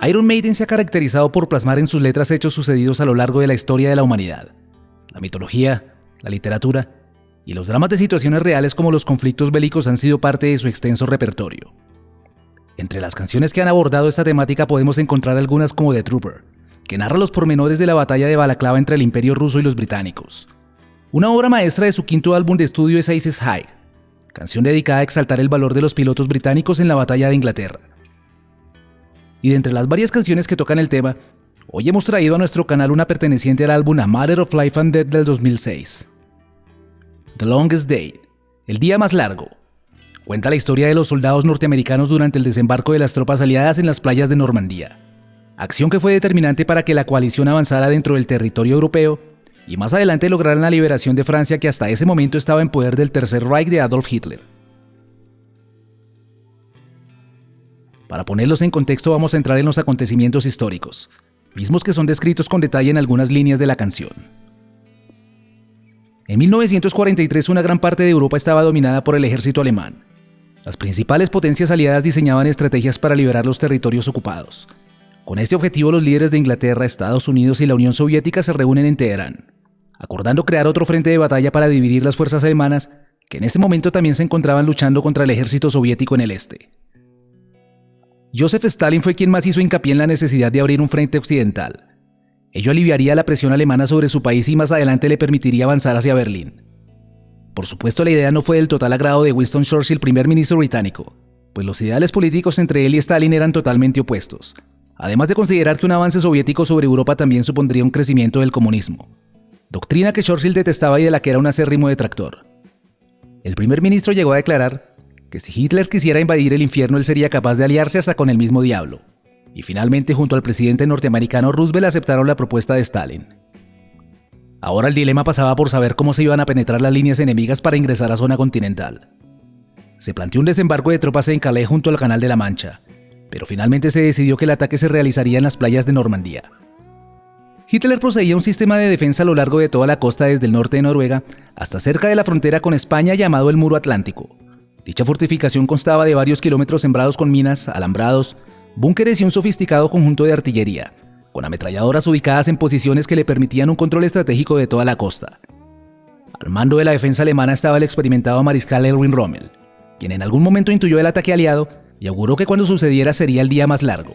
Iron Maiden se ha caracterizado por plasmar en sus letras hechos sucedidos a lo largo de la historia de la humanidad, la mitología, la literatura y los dramas de situaciones reales como los conflictos bélicos han sido parte de su extenso repertorio. Entre las canciones que han abordado esta temática podemos encontrar algunas como The Trooper, que narra los pormenores de la batalla de Balaclava entre el Imperio ruso y los británicos. Una obra maestra de su quinto álbum de estudio es Aces High, canción dedicada a exaltar el valor de los pilotos británicos en la batalla de Inglaterra. Y de entre las varias canciones que tocan el tema, hoy hemos traído a nuestro canal una perteneciente al álbum A Matter of Life and Death del 2006. The Longest Day, el día más largo, cuenta la historia de los soldados norteamericanos durante el desembarco de las tropas aliadas en las playas de Normandía, acción que fue determinante para que la coalición avanzara dentro del territorio europeo y más adelante lograran la liberación de Francia, que hasta ese momento estaba en poder del Tercer Reich de Adolf Hitler. Para ponerlos en contexto vamos a entrar en los acontecimientos históricos, mismos que son descritos con detalle en algunas líneas de la canción. En 1943 una gran parte de Europa estaba dominada por el ejército alemán. Las principales potencias aliadas diseñaban estrategias para liberar los territorios ocupados. Con este objetivo los líderes de Inglaterra, Estados Unidos y la Unión Soviética se reúnen en Teherán, acordando crear otro frente de batalla para dividir las fuerzas alemanas, que en ese momento también se encontraban luchando contra el ejército soviético en el este. Joseph Stalin fue quien más hizo hincapié en la necesidad de abrir un frente occidental. Ello aliviaría la presión alemana sobre su país y más adelante le permitiría avanzar hacia Berlín. Por supuesto, la idea no fue del total agrado de Winston Churchill, primer ministro británico, pues los ideales políticos entre él y Stalin eran totalmente opuestos, además de considerar que un avance soviético sobre Europa también supondría un crecimiento del comunismo, doctrina que Churchill detestaba y de la que era un acérrimo detractor. El primer ministro llegó a declarar que si Hitler quisiera invadir el infierno, él sería capaz de aliarse hasta con el mismo diablo. Y finalmente, junto al presidente norteamericano Roosevelt, aceptaron la propuesta de Stalin. Ahora el dilema pasaba por saber cómo se iban a penetrar las líneas enemigas para ingresar a zona continental. Se planteó un desembarco de tropas en Calais junto al Canal de la Mancha, pero finalmente se decidió que el ataque se realizaría en las playas de Normandía. Hitler poseía un sistema de defensa a lo largo de toda la costa desde el norte de Noruega hasta cerca de la frontera con España, llamado el Muro Atlántico. Dicha fortificación constaba de varios kilómetros sembrados con minas, alambrados, búnkeres y un sofisticado conjunto de artillería, con ametralladoras ubicadas en posiciones que le permitían un control estratégico de toda la costa. Al mando de la defensa alemana estaba el experimentado mariscal Erwin Rommel, quien en algún momento intuyó el ataque aliado y auguró que cuando sucediera sería el día más largo.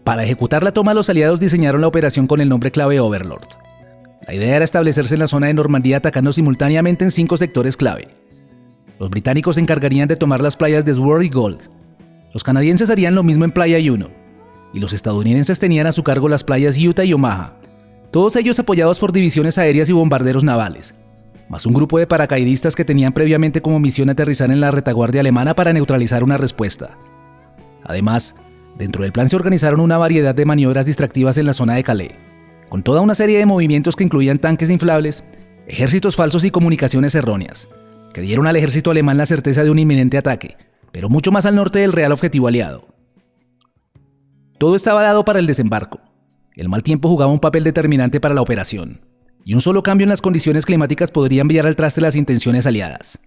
Para ejecutar la toma, los aliados diseñaron la operación con el nombre clave Overlord. La idea era establecerse en la zona de Normandía atacando simultáneamente en 5 sectores clave. Los británicos se encargarían de tomar las playas de Sword y Gold. Los canadienses harían lo mismo en Playa Juno. Y los estadounidenses tenían a su cargo las playas Utah y Omaha. Todos ellos apoyados por divisiones aéreas y bombarderos navales, más un grupo de paracaidistas que tenían previamente como misión aterrizar en la retaguardia alemana para neutralizar una respuesta. Además, dentro del plan se organizaron una variedad de maniobras distractivas en la zona de Calais, con toda una serie de movimientos que incluían tanques inflables, ejércitos falsos y comunicaciones erróneas, que dieron al ejército alemán la certeza de un inminente ataque, pero mucho más al norte del real objetivo aliado. Todo estaba dado para el desembarco. El mal tiempo jugaba un papel determinante para la operación, y un solo cambio en las condiciones climáticas podría enviar al traste las intenciones aliadas.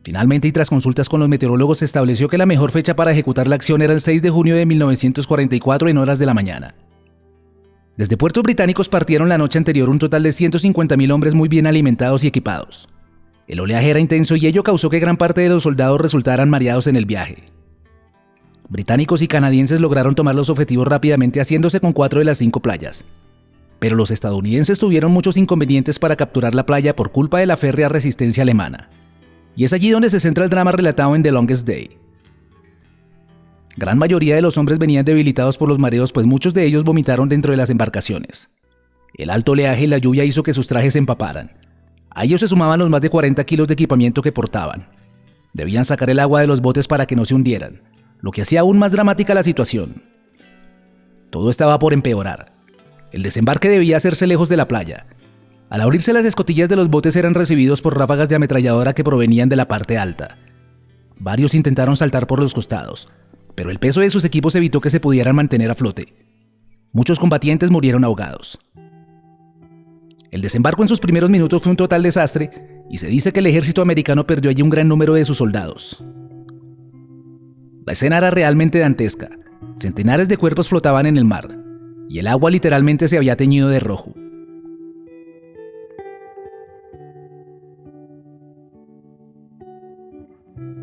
Finalmente, y tras consultas con los meteorólogos, se estableció que la mejor fecha para ejecutar la acción era el 6 de junio de 1944 en horas de la mañana. Desde puertos británicos partieron la noche anterior un total de 150.000 hombres muy bien alimentados y equipados. El oleaje era intenso y ello causó que gran parte de los soldados resultaran mareados en el viaje. Británicos y canadienses lograron tomar los objetivos rápidamente, haciéndose con 4 de las 5 playas. Pero los estadounidenses tuvieron muchos inconvenientes para capturar la playa por culpa de la férrea resistencia alemana. Y es allí donde se centra el drama relatado en The Longest Day. Gran mayoría de los hombres venían debilitados por los mareos, pues muchos de ellos vomitaron dentro de las embarcaciones. El alto oleaje y la lluvia hizo que sus trajes se empaparan. A ellos se sumaban los más de 40 kilos de equipamiento que portaban. Debían sacar el agua de los botes para que no se hundieran, lo que hacía aún más dramática la situación. Todo estaba por empeorar. El desembarque debía hacerse lejos de la playa. Al abrirse las escotillas de los botes eran recibidos por ráfagas de ametralladora que provenían de la parte alta. Varios intentaron saltar por los costados, pero el peso de sus equipos evitó que se pudieran mantener a flote. Muchos combatientes murieron ahogados. El desembarco en sus primeros minutos fue un total desastre, y se dice que el ejército americano perdió allí un gran número de sus soldados. La escena era realmente dantesca. Centenares de cuerpos flotaban en el mar, y el agua literalmente se había teñido de rojo.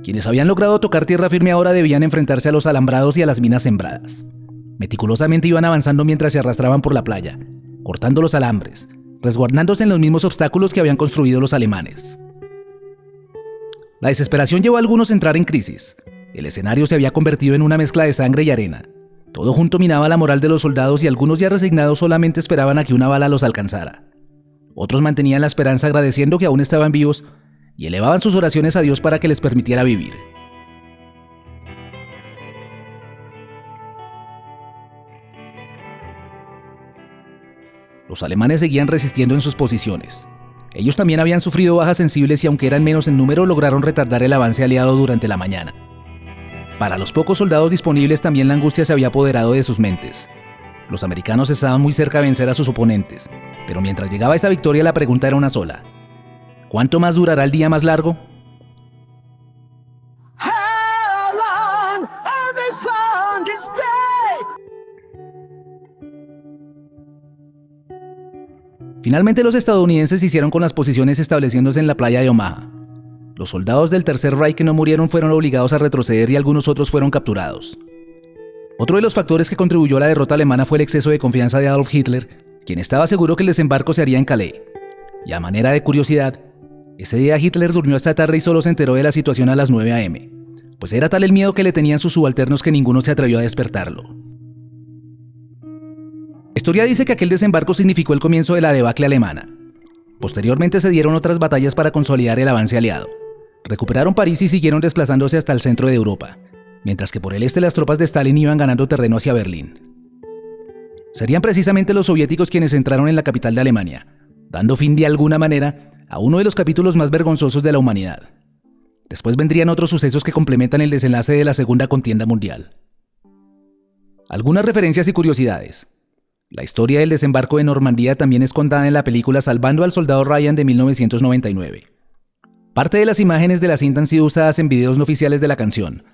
Quienes habían logrado tocar tierra firme ahora debían enfrentarse a los alambrados y a las minas sembradas. Meticulosamente iban avanzando mientras se arrastraban por la playa, cortando los alambres, resguardándose en los mismos obstáculos que habían construido los alemanes. La desesperación llevó a algunos a entrar en crisis. El escenario se había convertido en una mezcla de sangre y arena. Todo junto minaba la moral de los soldados y algunos ya resignados solamente esperaban a que una bala los alcanzara. Otros mantenían la esperanza agradeciendo que aún estaban vivos y elevaban sus oraciones a Dios para que les permitiera vivir. Los alemanes seguían resistiendo en sus posiciones. Ellos también habían sufrido bajas sensibles y aunque eran menos en número lograron retardar el avance aliado durante la mañana. Para los pocos soldados disponibles también la angustia se había apoderado de sus mentes. Los americanos estaban muy cerca de vencer a sus oponentes, pero mientras llegaba esa victoria la pregunta era una sola: ¿cuánto más durará el día más largo? Finalmente los estadounidenses hicieron con las posiciones estableciéndose en la playa de Omaha. Los soldados del Tercer Reich que no murieron fueron obligados a retroceder y algunos otros fueron capturados. Otro de los factores que contribuyó a la derrota alemana fue el exceso de confianza de Adolf Hitler, quien estaba seguro que el desembarco se haría en Calais. Y a manera de curiosidad, ese día Hitler durmió hasta tarde y solo se enteró de la situación a las 9 a.m., pues era tal el miedo que le tenían sus subalternos que ninguno se atrevió a despertarlo. La historia dice que aquel desembarco significó el comienzo de la debacle alemana. Posteriormente se dieron otras batallas para consolidar el avance aliado. Recuperaron París y siguieron desplazándose hasta el centro de Europa, mientras que por el este las tropas de Stalin iban ganando terreno hacia Berlín. Serían precisamente los soviéticos quienes entraron en la capital de Alemania, dando fin de alguna manera a uno de los capítulos más vergonzosos de la humanidad. Después vendrían otros sucesos que complementan el desenlace de la Segunda Contienda Mundial. Algunas referencias y curiosidades. La historia del desembarco de Normandía también es contada en la película Salvando al Soldado Ryan de 1999. Parte de las imágenes de la cinta han sido usadas en videos no oficiales de la canción,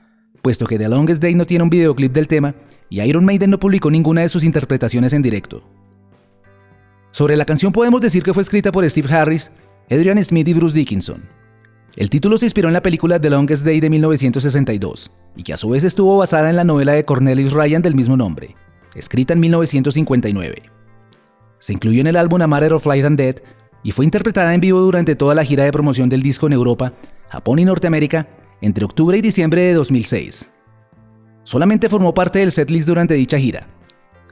puesto que The Longest Day no tiene un videoclip del tema y Iron Maiden no publicó ninguna de sus interpretaciones en directo. Sobre la canción podemos decir que fue escrita por Steve Harris, Adrian Smith y Bruce Dickinson. El título se inspiró en la película The Longest Day de 1962 y que a su vez estuvo basada en la novela de Cornelius Ryan del mismo nombre, escrita en 1959. Se incluyó en el álbum A Matter of Life and Death y fue interpretada en vivo durante toda la gira de promoción del disco en Europa, Japón y Norteamérica entre octubre y diciembre de 2006. Solamente formó parte del setlist durante dicha gira.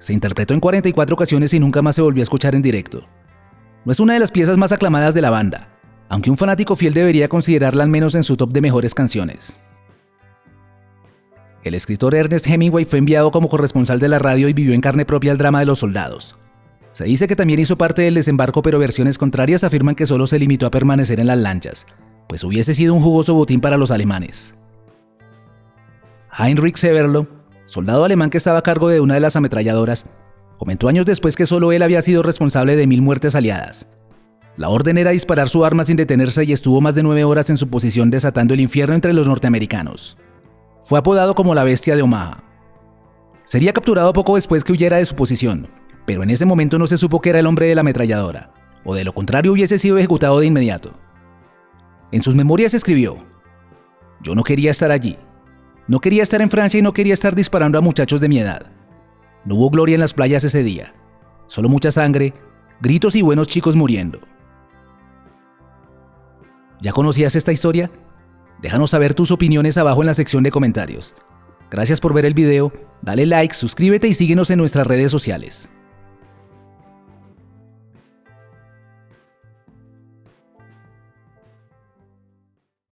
Se interpretó en 44 ocasiones y nunca más se volvió a escuchar en directo. No es una de las piezas más aclamadas de la banda, aunque un fanático fiel debería considerarla al menos en su top de mejores canciones. El escritor Ernest Hemingway fue enviado como corresponsal de la radio y vivió en carne propia el drama de los soldados. Se dice que también hizo parte del desembarco, pero versiones contrarias afirman que solo se limitó a permanecer en las lanchas, pues hubiese sido un jugoso botín para los alemanes. Heinrich Severloh, soldado alemán que estaba a cargo de una de las ametralladoras, comentó años después que solo él había sido responsable de 1000 muertes aliadas. La orden era disparar su arma sin detenerse y estuvo más de 9 horas en su posición desatando el infierno entre los norteamericanos. Fue apodado como la bestia de Omaha. Sería capturado poco después que huyera de su posición, pero en ese momento no se supo que era el hombre de la ametralladora, o de lo contrario hubiese sido ejecutado de inmediato. En sus memorias escribió: «Yo no quería estar allí. No quería estar en Francia y no quería estar disparando a muchachos de mi edad. No hubo gloria en las playas ese día, solo mucha sangre, gritos y buenos chicos muriendo». ¿Ya conocías esta historia? Déjanos saber tus opiniones abajo en la sección de comentarios. Gracias por ver el video, dale like, suscríbete y síguenos en nuestras redes sociales.